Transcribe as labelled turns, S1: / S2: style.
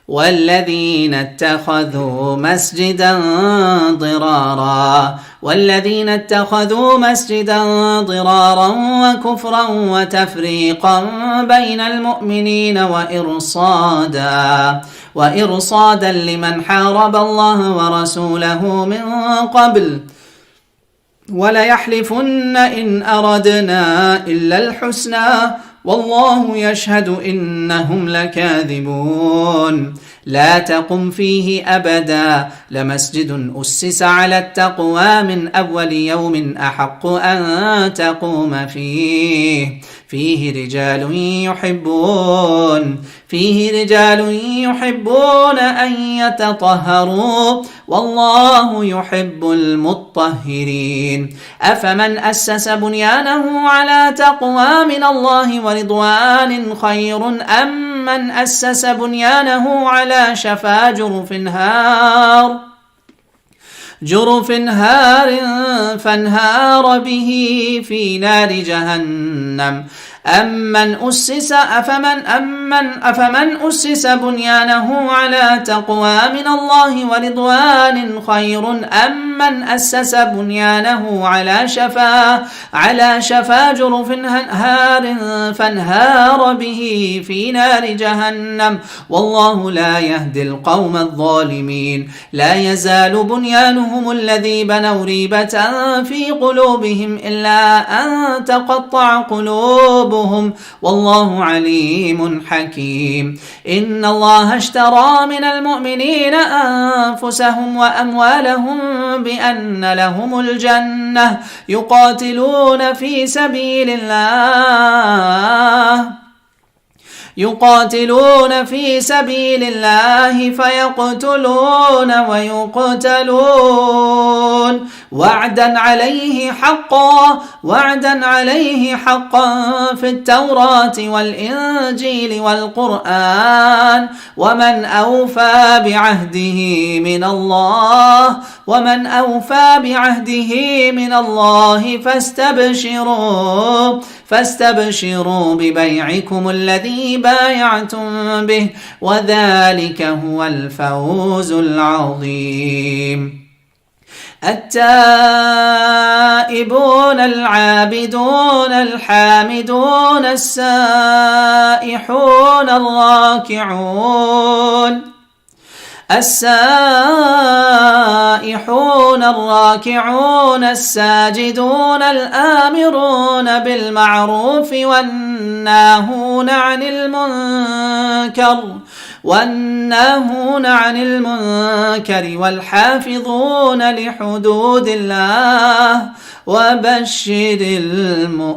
S1: والذين اتخذوا مسجدا ضرارا وكفرا وتفريقا بين المؤمنين وإرصادا لمن حارب الله ورسوله من قبل وليحلفن إن أردنا إلا الحسنى والله يشهد إنهم لكاذبون لا تقم فيه أبدا لمسجد أسس على التقوى من أول يوم أحق أن تقوم فيه رجال يحبون أن يتطهروا والله يحب المطهرين أفمن أسس بنيانه على تقوى من الله ورضوان خير أم من أسس بنيانه على شفا جرف هار فانهار به في نار جهنم أفمن أسس بنيانه على تقوى من الله ورضوان خير أم من أسس بنيانه على شفا جرف هار فانهار به في نار جهنم والله لا يهدي القوم الظالمين لا يزال بنيانهم الذي بنوا ريبة في قلوبهم إلا أن تقطع قلوبهم والله عليم حكيم إن الله اشترى من المؤمنين أنفسهم وأموالهم بأن لهم الجنة يقاتلون في سبيل الله فيقتلون ويقتلون وعدا عليه حقا في التوراة والإنجيل والقرآن ومن أوفى بعهده من الله فاستبشروا ببيعكم الذي بايعتم به وذلك هو الفوز العظيم التائبون العابدون الحامدون السائحون الراكعون الساجدون الآمرون بالمعروف والناهون عن المنكر والحافظون لحدود الله وبشر المؤمنين.